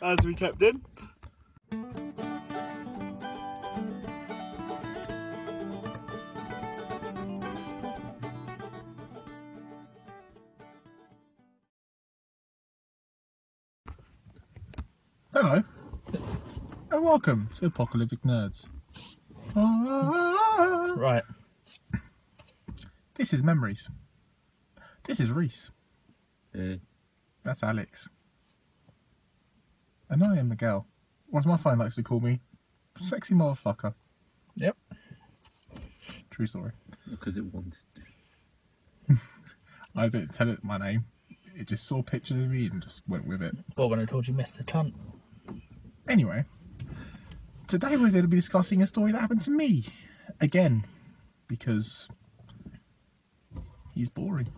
as we kept in. Hello, and welcome to Apocalyptic Nerds. Right. This is Memories. This is Reese. Yeah. That's Alex. And I am Miguel. Or as my phone likes to call me, sexy motherfucker. Yep. True story. Because it wanted to. I didn't tell it my name. It just saw pictures of me and just went with it. Well, when I told you Mr. Cunt. Anyway, today we're going to be discussing a story that happened to me. Again. Because he's boring.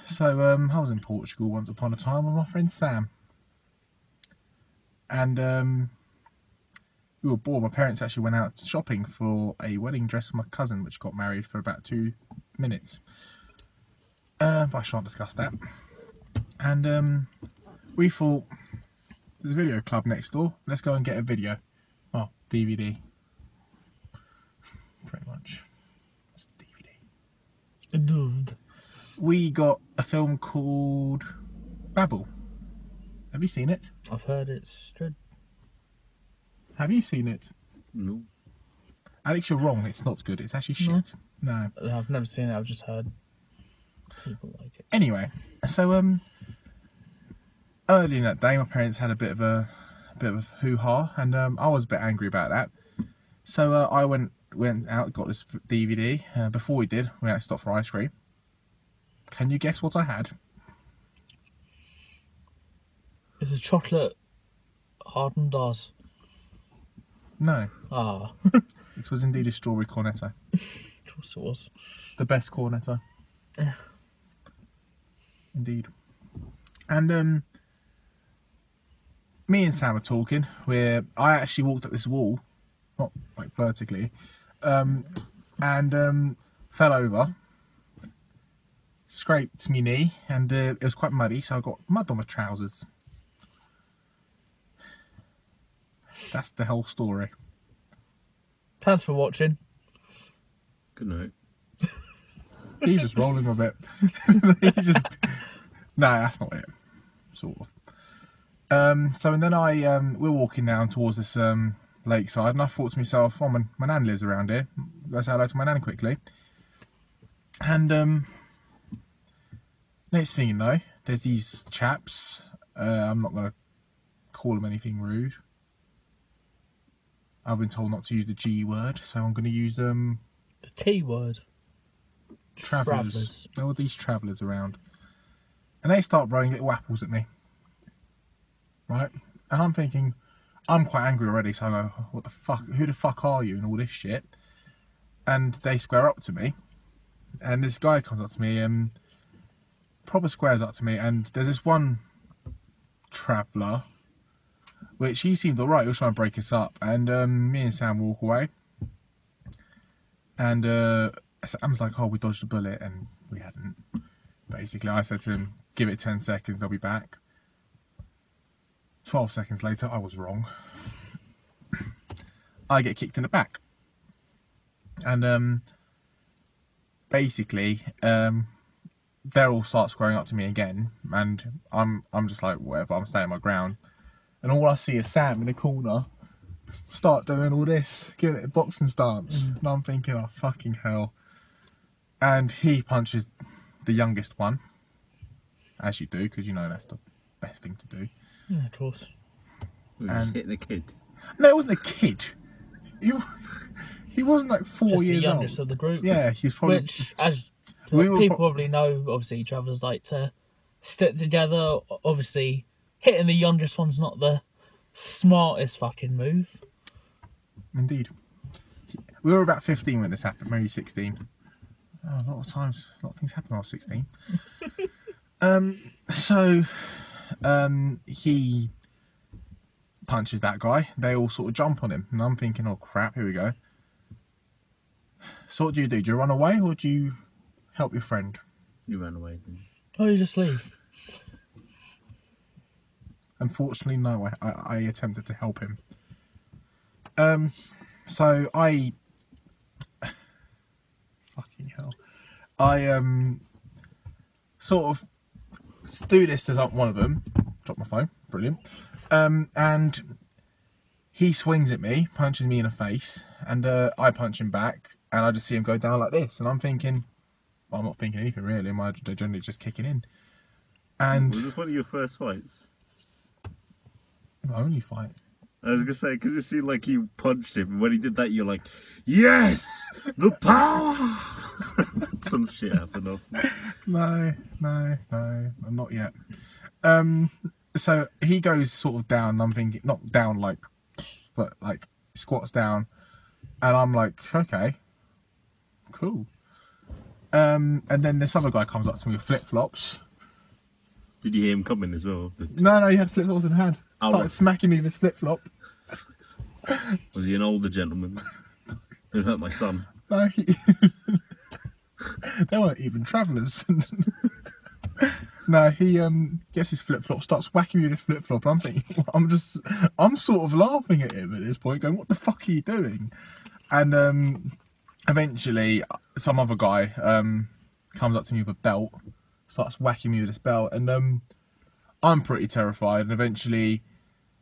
So, I was in Portugal once upon a time with my friend Sam. And, we were bored. My parents actually went out shopping for a wedding dress for my cousin, which got married for about 2 minutes. But I shan't discuss that. And, we thought, there's a video club next door. Let's go and get a video. Oh, DVD. Pretty much. It's a DVD. We got a film called Babel. Have you seen it? I've heard it's good. Have you seen it? No. Alex, you're wrong. It's not good. It's actually shit. No. I've never seen it. I've just heard people like it. Anyway, so early in that day, my parents had a bit of a hoo-ha, and I was a bit angry about that. So I went out, got this DVD. Before we did, we had to stop for ice cream. Can you guess what I had? It's a chocolate hardened Oz. No. Ah. It was indeed a strawberry cornetto. Of course it was. The best cornetto. Indeed. And me and Sam were talking where I actually walked up this wall, not like vertically, and fell over, scraped me knee, and it was quite muddy, so I got mud on my trousers. That's the whole story. Thanks for watching. Good night. He's just rolling a bit. He's just... No, that's not it. Sort of. So and then we're walking down towards this lakeside, and I thought to myself, oh, my nan lives around here. Let's say hello to my nan quickly. And next thing you know, there's these chaps. I'm not going to call them anything rude. I've been told not to use the G word, so I'm going to use The T word. travellers. There were these travellers around, and they start throwing little apples at me. Right, and I'm thinking, I'm quite angry already. So I go, what the fuck? Who the fuck are you? And all this shit. And they square up to me, and this guy comes up to me and proper squares up to me. And there's this one traveller, which he seemed alright. He was trying to break us up, and me and Sam walk away. And Sam's like, oh, we dodged a bullet, and we hadn't. Basically, I said to him, give it 10 seconds, I'll be back. 12 seconds later, I was wrong. I get kicked in the back. And basically, they all start squaring up to me again, and I'm just like, whatever, I'm staying my ground. And all I see is Sam in the corner start doing all this, giving it a boxing stance. And I'm thinking, oh, fucking hell. And he punches the youngest one, as you do, because you know that's the best thing to do. Yeah, of course. We were just hitting a kid. No, it wasn't a kid. He wasn't like 4 Just years the youngest old. of the group. Yeah, he was probably... Which, as We were people probably know, obviously travellers like to stick together. Obviously, hitting the youngest one's not the smartest fucking move. Indeed. We were about 15 when this happened, maybe 16. Oh, a lot of times, a lot of things happen when I was 16. So, he punches that guy. They all sort of jump on him. And I'm thinking, oh crap, here we go. So what do you do? Do you run away or do you help your friend? You ran away then. Oh, you just leave. Unfortunately, no. I attempted to help him. So I fucking hell. I sort of do this as one of them. Drop my phone. Brilliant. And he swings at me, punches me in the face, and I punch him back, and I just see him go down like this, and I'm thinking, well, I'm not thinking anything really. I'm generally just kicking in. And was this one of your first fights? my only fight. I was gonna say, because it seemed like you punched him, and when he did that, you're like, yes, the power. Some shit happened after. No, not yet. So he goes sort of down, and I'm thinking, not down like, but like squats down, and I'm like, okay, cool. And then this other guy comes up to me with flip flops. Did you hear him coming as well? No, he had flip flops in hand. Started smacking me with his flip flop. Was he an older gentleman? Don't hurt my son. No, they weren't even travellers. No, he gets his flip flop, starts whacking me with his flip flop. I'm thinking, I'm sort of laughing at him at this point, going, "What the fuck are you doing?" And eventually, some other guy comes up to me with a belt, starts whacking me with this belt, and I'm pretty terrified. And eventually,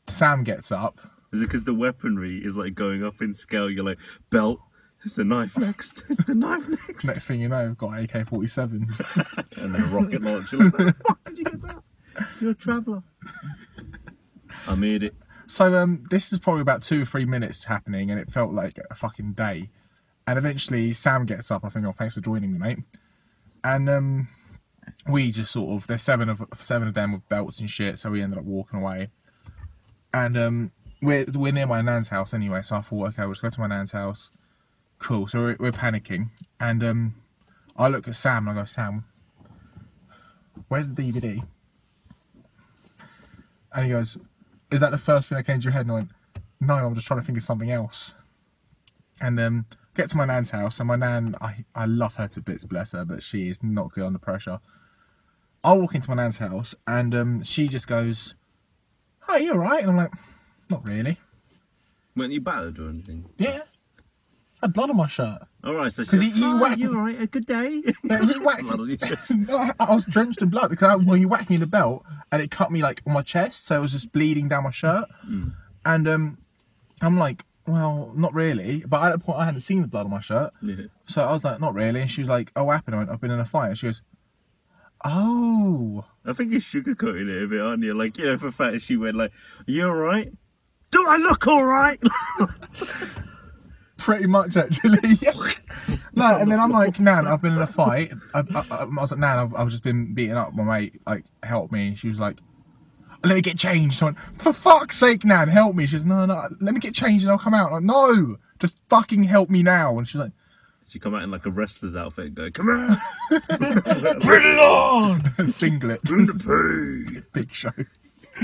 Sam gets up. Is it because the weaponry is like going up in scale? You're like, belt, it's the knife next, it's the knife next. Next thing you know, I've got AK-47. And then a rocket launcher. Like, where the fuck did you get that? You're a traveller. I made it. So this is probably about 2 or 3 minutes happening, and it felt like a fucking day. And eventually Sam gets up. I think, "Oh, thanks for joining me, mate." And we just sort of, there's seven of them with belts and shit, so we ended up walking away. And we're near my nan's house anyway, so I thought, okay, we'll just go to my nan's house. Cool. So we're panicking, and I look at Sam and I go, "Sam, where's the DVD?" And he goes, "Is that the first thing that came to your head?" And I went, "No, I'm just trying to think of something else." And get to my nan's house, and my nan, I love her to bits, bless her, but she is not good under pressure. I walk into my nan's house, and she just goes, "Oh, you alright?" And I'm like, "Not really." Weren't you battered or anything? Yeah. I had blood on my shirt. Alright, so Because he whacked you alright, a good day. Yeah, he whacked Blood on your shirt. No, I was drenched in blood because when he whacked me in the belt, and it cut me like on my chest, so it was just bleeding down my shirt. And I'm like, "Well, not really," but at that point I hadn't seen the blood on my shirt. Yeah. So I was like, "Not really." And she was like, "Oh, what happened?" I went, "I've been in a fight." And she goes, "Oh." I think you're sugarcoating it a bit, aren't you? Like, you know, for a fact, she went like, "Are you alright? Do I look alright?" Pretty much, actually. No, and then I'm like, "Nan, I've been in a fight." I was like, "Nan, I've just been beaten up. My mate, like, help me." She was like, "Let me get changed." I went, "For fuck's sake, Nan, help me." She goes, "No, let me get changed and I'll come out." I'm like, "No, just fucking help me now." And she's like, She come out in like a wrestler's outfit and go, "Come on, Bring it on! singlet. bring the pay." Big show.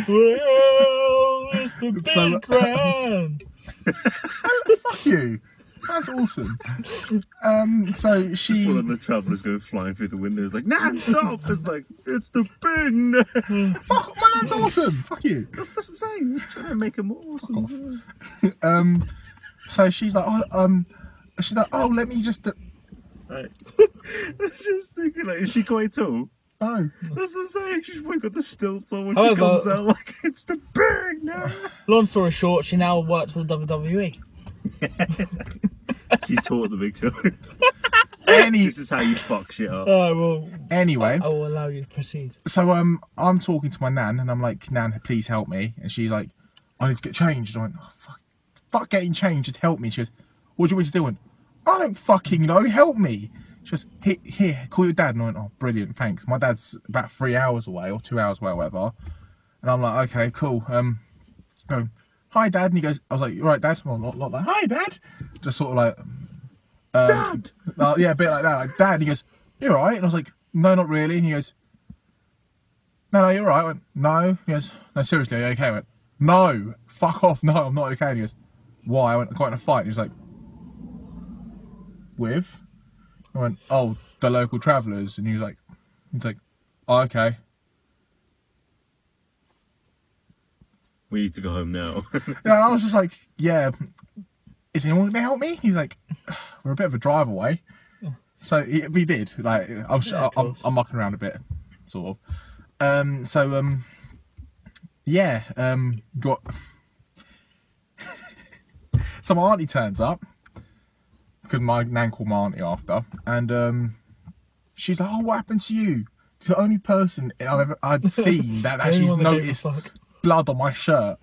Well, it's the big So- round. Fuck you. That's awesome. So she... One of the travellers go flying through the window. It's like, "Nah, stop!" It's like, "It's the big." Fuck, my nan's awesome. Fuck you. That's what I'm saying. We're trying to make him more awesome. So she's like, "Oh, let me just..." I was just thinking, like, is she quite tall? Oh. That's what I'm saying. She's probably got the stilts on when However- she comes out. Like, "It's the big now." Long story short, she now works for the WWE. She taught the Big Show. Any... This is how you fuck shit up. Anyway. I will allow you to proceed. So I'm talking to my nan, and I'm like, "Nan, please help me." And she's like, "I need to get changed." I went, "Oh, fuck getting changed, just help me." She goes, "What do you want me to do?" I went, "I don't fucking know, help me." She goes, "Here, call your dad." And I went, "Oh, brilliant, thanks." My dad's about 3 hours away, or 2 hours away, or whatever. And I'm like, "Okay, cool." Go, "Hi, Dad." And he goes, I was like, "You right, Dad?" Well, not like, "Hi, Dad." Just sort of like, Dad! yeah, a bit like that, like, "Dad." And he goes, "You alright?" And I was like, "No, not really." And he goes, "No, you're right." I went, "No." He goes, "No, seriously, are you okay?" I went, "No, fuck off, no, I'm not okay." And he goes, "Why?" I went, "I got in a fight." And he was like, "With?" I went, "Oh, the local travellers." And he's like, "Oh, okay." We need to go home now. And I was just like, yeah, is anyone going to help me? He's like, we're a bit of a drive away. So we did. Like, I'm mucking around a bit, sort of. Got. So my auntie turns up because my nan called my auntie after, and she's like, "Oh, what happened to you?" The only person I'd seen that actually noticed blood on my shirt.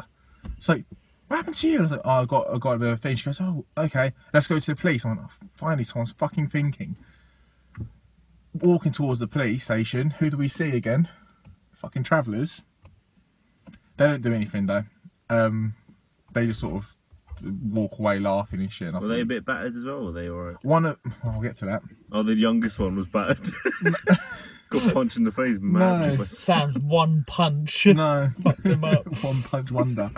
It's like, what happened to you? I was like, oh, I got a bit of a thing. She goes, oh, okay, let's go to the police. I went, oh, finally, someone's fucking thinking. Walking towards the police station, who do we see again? Fucking travellers. They don't do anything though. They just sort of walk away laughing and shit. Were they a bit battered as well? Or were they alright? I'll get to that. Oh, the youngest one was battered. Got punched in the face, man. No. Sam's one punch. No. Fucked him up. One punch wonder.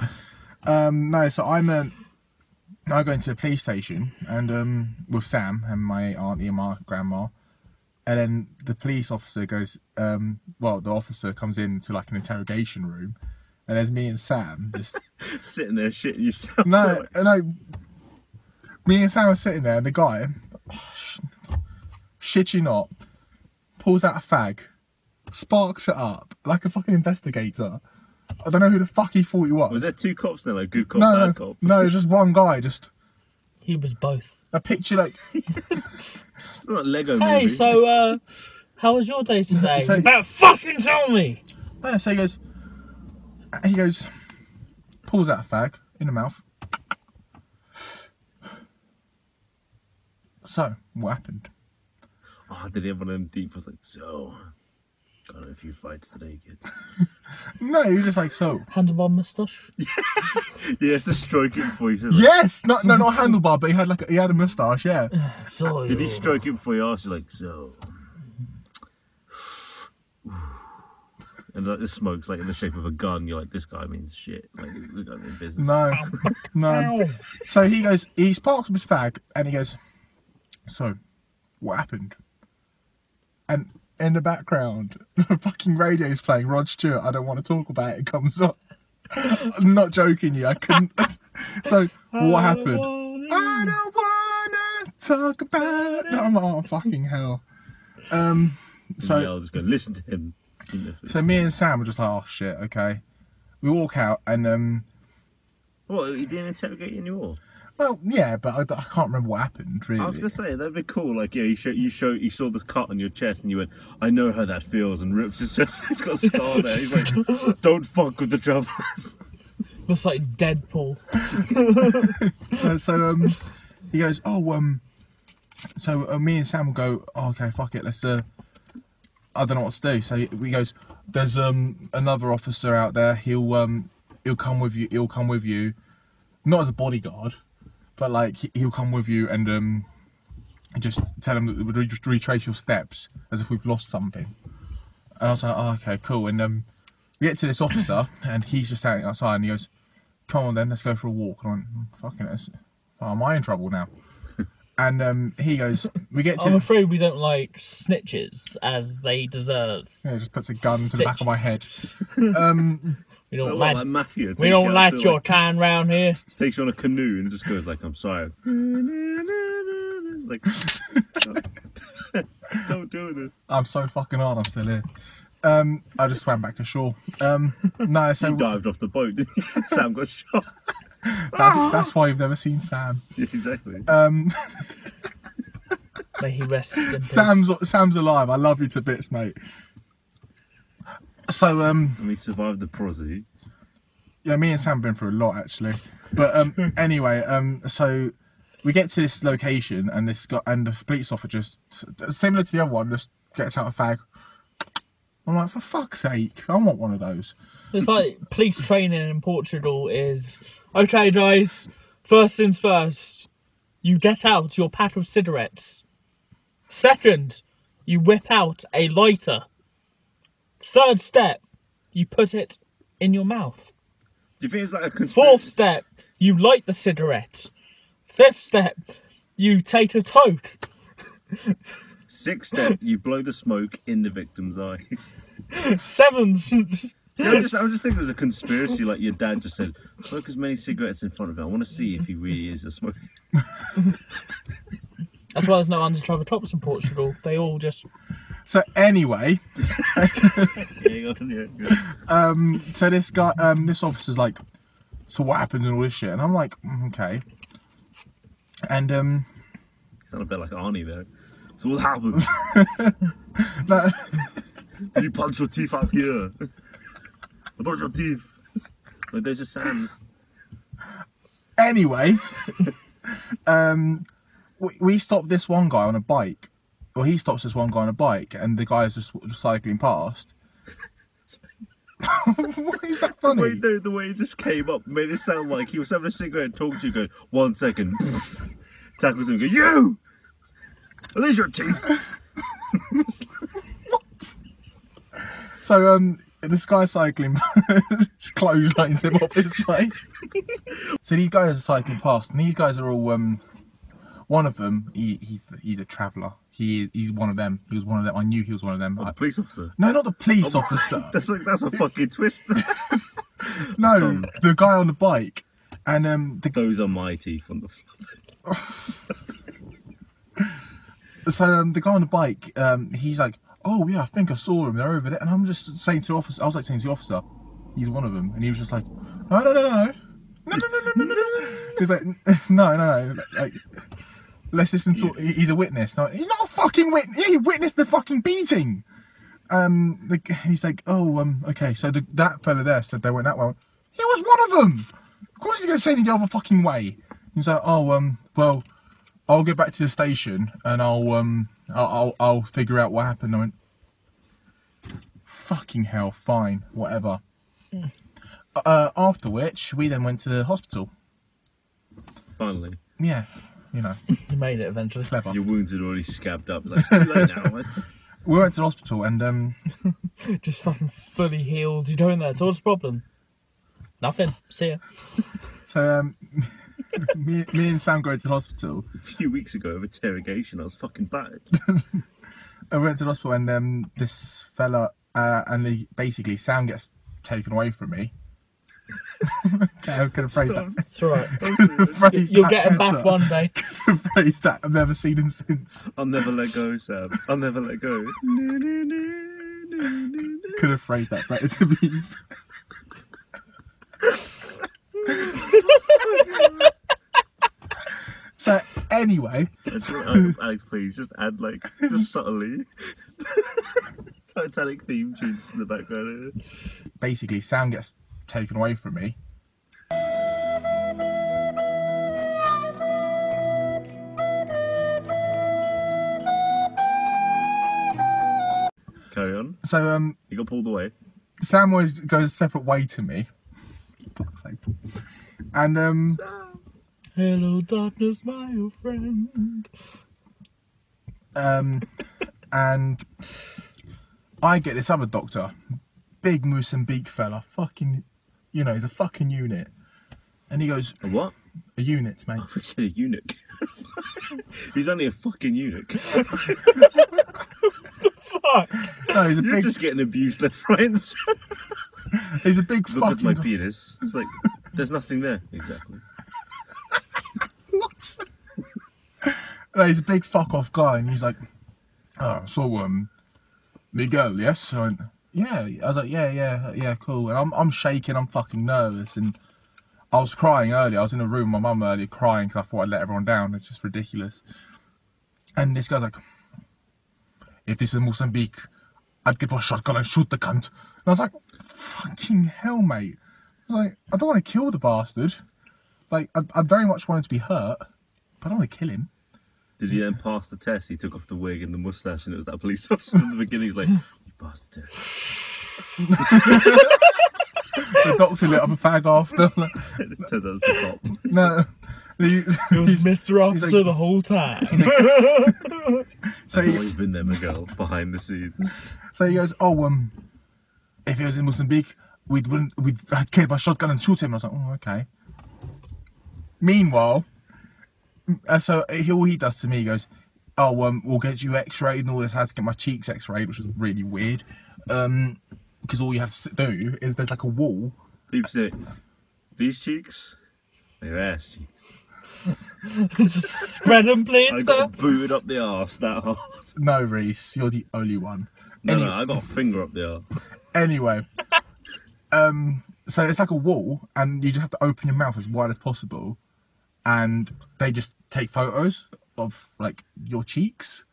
No, so I go into the police station and with Sam and my auntie and my grandma, and then the police officer goes, the officer comes into like an interrogation room, and there's me and Sam just sitting there shitting yourself. No, me and Sam are sitting there, and the guy, shit you not, pulls out a fag, sparks it up like a fucking investigator. I don't know who the fuck he thought he was. Was there two cops there, like good cop, bad cop? No, just one guy. He was both. A picture like. It's not a Lego movie. Hey, so how was your day today? So, you better fucking tell me. Yeah, so he goes, pulls out a fag in the mouth. So, what happened? Oh, did he have one of them deep? Was like, so, got in a few fights today, kid. No, he was just like, so. Handlebar moustache. Yeah, it's the stroke it before he said. Yes, not handlebar, but he had a moustache. Yeah. So, Did he stroke it before he asked you, like, so? And like the smoke's like in the shape of a gun. You're like, this guy means shit. Like, this guy means business. No. So he sparks up his fag, and he goes, so, what happened? And in the background, the fucking radio's playing Rod Stewart, I Don't Want to Talk About It, comes up. I'm not joking you, I couldn't. So, what happened? I don't wanna talk about it. I'm like, oh, fucking hell. So, Miguel just go, listen to him. So me and Sam were just like, oh shit, okay. We walk out and What, he didn't interrogate you anymore? well, yeah, but I can't remember what happened really. I was gonna say that'd be cool. Like, yeah, you saw this cut on your chest, and you went, "I know how that feels," and rips his chest. He's got a scar there. He's like, "Don't fuck with the travellers." Looks like Deadpool. so he goes, me and Sam will go, oh, okay, fuck it, let's I don't know what to do. So he goes, there's another officer out there. He'll come with you, not as a bodyguard. But like he'll come with you and just tell him that retrace your steps as if we've lost something. And I was like, oh, okay, cool. And we get to this officer and he's just standing outside and he goes, come on then, let's go for a walk. And I went, fucking it, am I in trouble now? And he goes, we get to... I'm afraid we don't like snitches as they deserve. Yeah, he just puts a gun to the back of my head. We don't like mafia. We don't like your kind round here. Takes you on a canoe and just goes like, I'm sorry. It's like, don't do this. I'm so fucking hard, I'm still here. I just swam back to shore. No, so... He dived off the boat, didn't he? Sam got shot. That's why you've never seen Sam. Yeah, exactly. May he rest in peace. Sam's alive. I love you to bits, mate. So And he survived the prosody. yeah, me and Sam have been through a lot actually. But anyway, so we get to this location and the police officer just similar to the other one, just gets out a fag. I'm like, for fuck's sake, I want one of those. It's like police training in Portugal is, okay guys, first things first, you get out your pack of cigarettes. Second, you whip out a lighter. Third step, you put it in your mouth. Do you think it's like a conspiracy? Fourth step, you light the cigarette. Fifth step, you take a toke. Sixth step, you blow the smoke in the victim's eyes. Seventh I'm just thinking it was a conspiracy. Like your dad just said, smoke as many cigarettes in front of him. I want to see if he really is a smoker. That's why there's no undercover cops in Portugal. They all just. So anyway, Yeah. so this guy, this officer's like, so what happened and all this shit, and I'm like, okay, and Sound a bit like Arnie there. So what happened? no, Did you punch your teeth out here? I thought your teeth. Like those are Sam's. anyway, we stopped this one guy on a bike. Well, he stops this one guy on a bike, and the guy is just cycling past. Why is that funny? The way he just came up made it sound like he was having a cigarette and talking to you, going, 1 second. Tackles him and goes, you! Are these your teeth? What? So, this guy cycling just clotheslines him off his bike. So these guys are cycling past, and these guys are all, one of them, he's a traveller. He's one of them. He was one of them. I knew he was one of them. Oh, the police officer? No, not the police officer. That's a fucking twist. No, the guy on the bike. And Those are my teeth on the So the guy on the bike, he's like, oh yeah, I think I saw him. They're over there. And I'm just saying to the officer, I was like saying to the officer, he's one of them. And he was just like, no. He's like, no. Like, let's listen to. He's a witness. No, he's not a fucking witness. He witnessed the fucking beating. He's like, oh, okay. So that fella there said they went that way. He was one of them. Of course he's gonna say the other fucking way. He's like, oh, well, I'll get back to the station and I'll figure out what happened. I went, fucking hell, fine, whatever. After which we then went to the hospital. Finally. Yeah, you know. You made it eventually. Clever. Your wounds had already scabbed up. Like, it's too late now. We went to the hospital and Just fucking fully healed. You doing that? So what's the problem? Nothing. See ya. so me and Sam go to the hospital. A few weeks ago of interrogation, I was fucking battered. I went to the hospital and this fella and basically Sam gets taken away from me. Okay, I'm gonna phrase that. It's alright. You'll get him back one day. Phrase that. I've never seen him since. I'll never let go, Sam. I'll never let go. Could have phrased that better to be. So anyway, Alex, please just add just subtly. Titanic theme tunes in the background. Basically, Sam gets taken away from me. Carry on. So You got pulled away. Sam always goes a separate way to me. Fuck's sake. And Hello, darkness, my old friend. and I get this other doctor, big Mozambique fella, fucking, you know, he's a fucking unit. And he goes, A what? a unit, mate. I thought you said a eunuch. He's only a fucking eunuch. Fuck. No, he's a You're big, just getting abused left, right, and centre. he's a big Look at my fucking. penis. It's like, there's nothing there. Exactly. What? No, he's a big fuck off guy, and he's like, oh, so Miguel, yes? I went, yeah. I was like, yeah, cool. And I'm shaking, I'm fucking nervous, and I was crying earlier. I was in a room with my mum earlier crying because I thought I'd let everyone down. It's just ridiculous. And this guy's like, if this is Mozambique, I'd get my shotgun and shoot the cunt. And I was like, fucking hell, mate. I was like, I don't want to kill the bastard. Like, I very much want him to be hurt, but I don't want to kill him. Did he then pass the test? He took off the wig and the mustache, and it was that police officer in the beginning. He's like, "You passed the test." The doctor lit up a fag after. It turns out it's the cop. No. It was Mr. Officer like- the whole time. So I've always been there, Miguel, behind the scenes. So he goes, oh, if he was in Mozambique, I'd get my shotgun and shoot him. I was like, oh, okay. Meanwhile, so all he does to me, he goes, oh, we'll get you x-rayed and all this. I had to get my cheeks x-rayed, which was really weird. because all you have to do is there's like a wall. People say, these cheeks, they're ass cheeks. Just spread them, please, I sir. got booted up the arse that hard. No, Reese, you're the only one. No, I got a finger up the arse. Anyway, so it's like a wall, and you just have to open your mouth as wide as possible, and they just take photos of like your cheeks,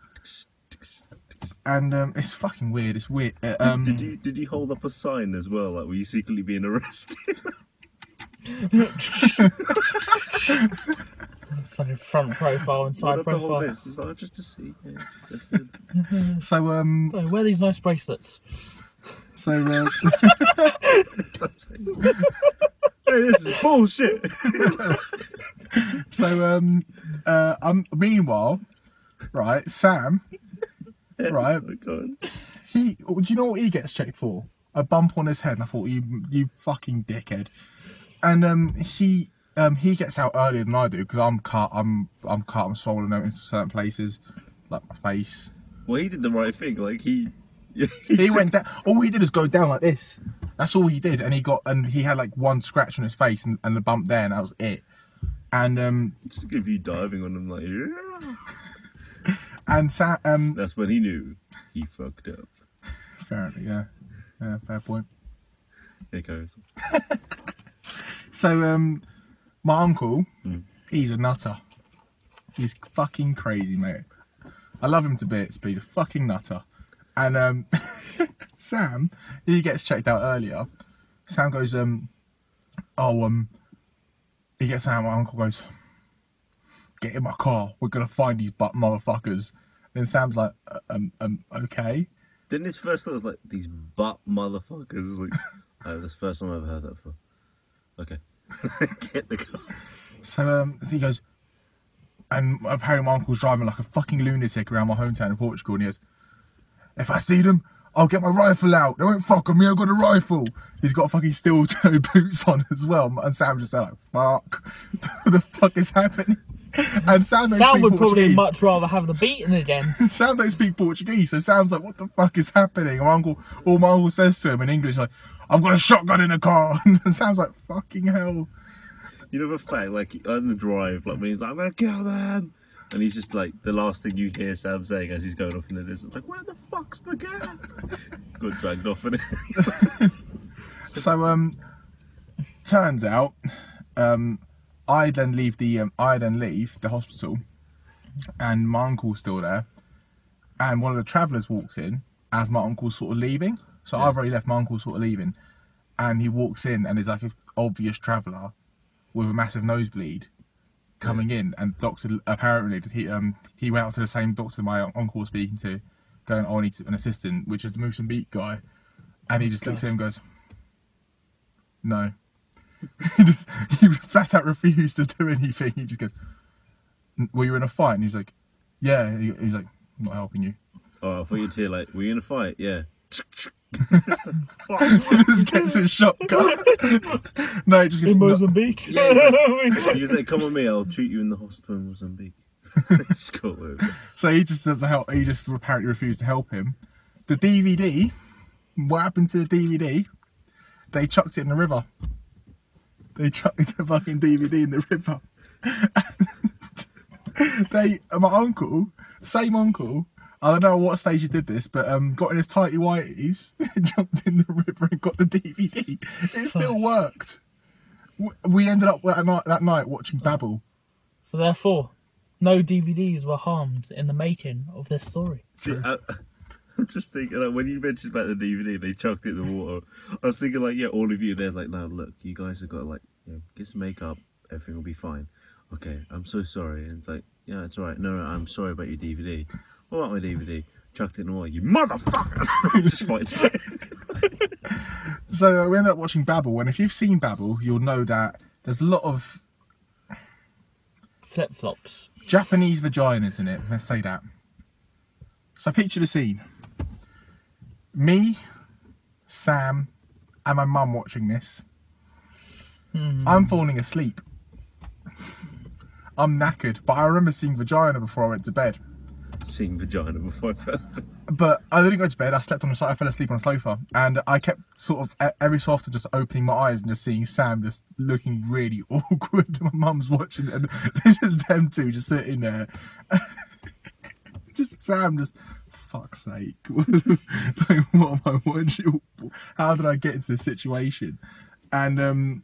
and it's fucking weird. It's weird. Did you hold up a sign as well? Like, were you secretly being arrested? Funny front profile and side What of the whole profile. this? It's like, just to see. Yeah, just to see. So Oh, wear these nice bracelets. so Hey, this is bullshit. so meanwhile, right, Sam, right, Oh, God. do you know what he gets checked for? A bump on his head. And I thought, you fucking dickhead. And he gets out earlier than I do because I'm cut. I'm swollen out in certain places, like my face. Well, he did the right thing. Like he Went down. All he did is go down like this. That's all he did, and he had like one scratch on his face and a bump there, and that was it. And just to give you diving on him, like, yeah. and That's when he knew he fucked up. apparently, yeah, fair point. Here goes. So my uncle, he's a nutter. He's fucking crazy, mate. I love him to bits, but he's a fucking nutter. And Sam, he gets checked out earlier. Sam goes, he gets out, my uncle goes, get in my car, we're gonna find these butt motherfuckers. And then Sam's like, okay. Then his first thought was like, these butt motherfuckers. Like, oh, that's the first time I've ever heard that before. Okay. Get the car. So he goes, and apparently my uncle's driving like a fucking lunatic around my hometown in Portugal, and he goes, if I see them, I'll get my rifle out. They won't fuck with me, I've got a rifle. He's got fucking steel toe boots on as well. And Sam's just like, fuck. What the fuck is happening? And Sam don't Sam speak would probably Portuguese. much rather have the beating again. Sam don't speak Portuguese, so Sam's like, what the fuck is happening? And all my uncle says to him in English, like, I've got a shotgun in the car. And Sam's like, fucking hell. You know the fact, like, on the drive, like, when he's like, I'm gonna kill them. And he's just like, the last thing you hear Sam saying as he's going off in the distance, like, where the fuck's Miguel? Got dragged off in it. So, turns out, I then leave the hospital, and my uncle's still there, and one of the travellers walks in as my uncle's sort of leaving. So I've already left, my uncle's sort of leaving, and he walks in and is like an obvious traveller with a massive nosebleed coming in, and the doctor apparently he went out to the same doctor my uncle was speaking to, going, oh, I need an assistant, which is the Mozambique guy, and he just looks at him and goes, no. he flat out refused to do anything. He just goes, were you in a fight? And he's like, yeah. He's like, I'm not helping you. Oh, I thought you'd hear, like, were you in a fight? Yeah. He just gets his shotgun. No, he just goes, In Mozambique. Yeah, he was like, come on me, I'll treat you in the hospital in Mozambique. Just got over. So he just doesn't help. He just apparently refused to help him. The DVD, what happened to the DVD? They chucked it in the river. They chucked the fucking DVD in the river. My uncle, same uncle, I don't know what stage he did this, but got in his tighty whities, jumped in the river and got the DVD. It still worked. We ended up that night watching Babel. So therefore, no DVDs were harmed in the making of this story. See, I'm just thinking, like, when you mentioned about the DVD, they chucked it in the water. I was thinking, like, yeah, all of you there, like, no, look, you guys have got to, like, get some makeup, everything will be fine. Okay, I'm so sorry. And it's like, yeah, it's all right. No, I'm sorry about your DVD. What about my DVD? Chucked it in the water. You motherfucker! Just fights. So we ended up watching Babel, and if you've seen Babel, you'll know that there's a lot of Flip-flops. Japanese vaginas in it, let's say that. So picture the scene. Me, Sam, and my mum watching this. I'm falling asleep. I'm knackered, but I remember seeing vagina before I went to bed. seeing vagina before I fell. But I didn't go to bed. I slept on the side. I fell asleep on the sofa, and I kept sort of every so often just opening my eyes and just seeing Sam just looking really awkward. My mum's watching, and just them two just sitting there. Just Sam, just for fuck's sake. Like, what am I watching? How did I get into this situation? And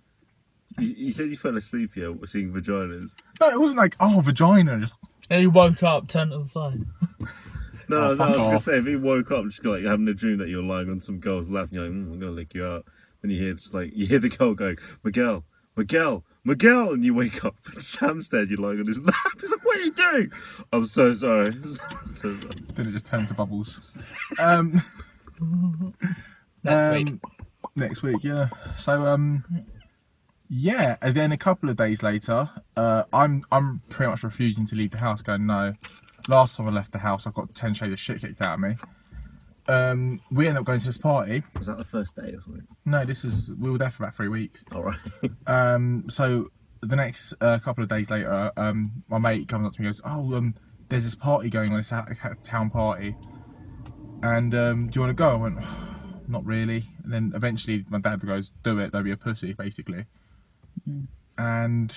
You said you fell asleep here seeing vaginas. no, it wasn't like vagina. Just And he woke up, turned to the side. No, Oh, I was fuck gonna off. say if he woke up just like having a dream that you're lying on some girl's lap and you're like, I'm gonna lick you out. Then you hear the girl going, Miguel, Miguel, Miguel, and you wake up and Sam's dead. You're lying on his lap. He's like, what are you doing? I'm so sorry. I'm so sorry. then it just turned to bubbles. Next week. Next week, yeah. So yeah, and then a couple of days later, I'm pretty much refusing to leave the house, going no. Last time I left the house, I got 10 shades of shit kicked out of me. We ended up going to this party. Was that the first day or something? No, we were there for about 3 weeks. All right. So the next couple of days later, my mate comes up to me and goes, oh, there's this party going on, it's a town party. And do you want to go? I went, not really. And then eventually my dad goes, do it, don't be a pussy, basically. And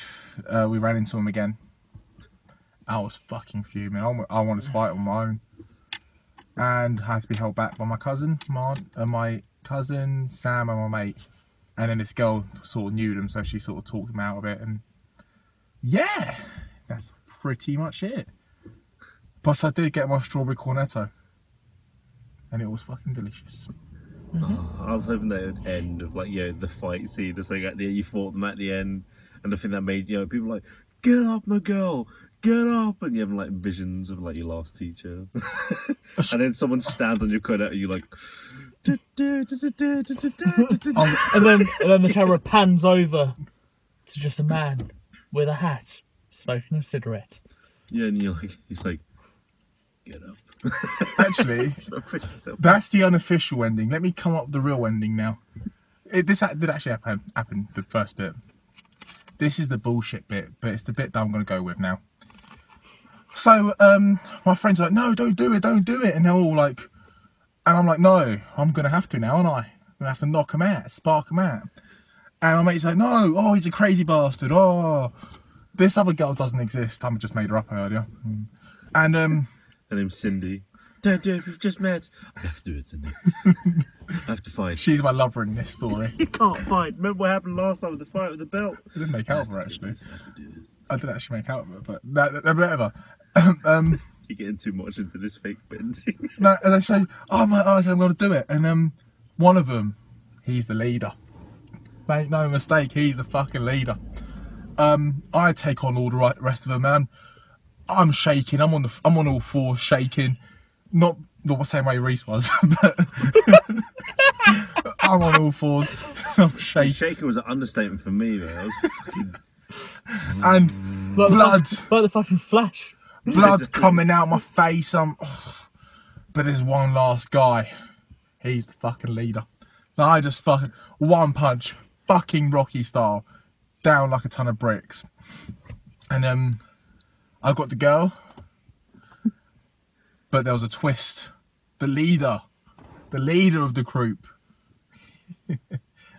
we ran into him again. I was fucking fuming. I wanted to fight on my own. And I had to be held back by my cousin, my cousin, Sam and my mate. And then this girl sort of knew them, so she sort of talked him out of it. And yeah, that's pretty much it. Plus I did get my strawberry cornetto. And it was fucking delicious. I was hoping that it would end of like, the fight scene or something at the end. You fought them at the end. And the thing that made, people like, get up, Miguel, get up. And you have like visions of like your last teacher. And then someone stands on your corner and you're like, And then the camera pans over to just a man with a hat smoking a cigarette. yeah, and he's like, get up. Actually, that's the unofficial ending. Let me come up with the real ending now. This did actually happen, the first bit. This is the bullshit bit, but it's the bit that I'm going to go with now. So, my friends are like, no, don't do it. And they're all like, and I'm like, no, I'm going to have to now, aren't I? I'm going to have to knock him out, spark him out. And my mate's like, no, oh, he's a crazy bastard. Oh, this other girl doesn't exist. I just made her up earlier. And, Her name's Cindy. Don't do it, we've just met. I have to do it, Cindy. I have to fight. she's my lover in this story. You can't fight. Remember what happened last time with the fight with the belt? I didn't make out with her, actually. I have to do this. I didn't actually make out with her, but whatever. You're getting too much into this fake bending. No, and they say, oh, okay, I'm going to do it. And one of them, he's the leader. Make no mistake, he's the fucking leader. I take on all the rest of them, man. I'm shaking. I'm on all fours, shaking. Not the same way Reese was, but I'm on all fours. I'm shaking. Shaker was an understatement for me, man. I was fucking... And blood. Like the fucking Flash. Blood coming out my face. But there's one last guy. He's the fucking leader. Now I just fucking one punch, fucking Rocky style, down like a ton of bricks. And I got the girl, but there was a twist. The leader of the group. He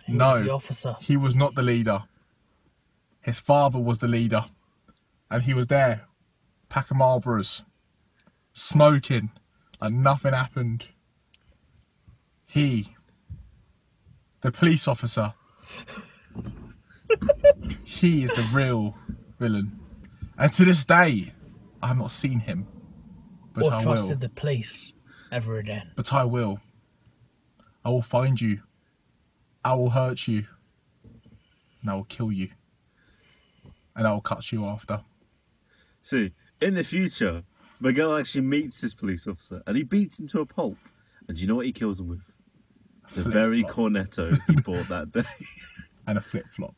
was the officer. He was not the leader. His father was the leader, and he was there, pack of Marlboros, smoking, like nothing happened. He, the police officer, he is the real villain. And to this day, I have not seen him, but Or I trusted will. the police ever again. But I will. I will find you. I will hurt you. And I will kill you. And I will cut you after. See, in the future, Miguel actually meets this police officer and he beats him to a pulp. And do you know what he kills him with? The very cornetto he bought that day. And a flip-flop.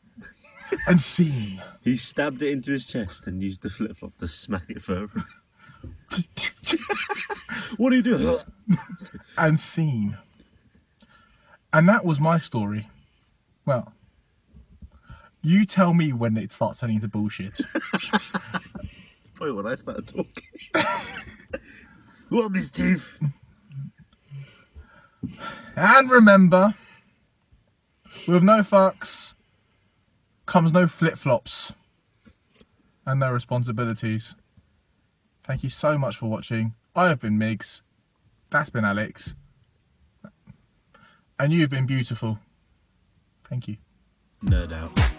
And scene. He stabbed it into his chest and used the flip-flop to smack it further. What do you do? And scene. And that was my story. Well, you tell me when it starts turning into bullshit. Probably when I started talking. What these teeth? And remember, with no fucks comes no flip-flops and no responsibilities. Thank you so much for watching. I have been Migs. That's been Alex. And you've been beautiful. Thank you. No doubt.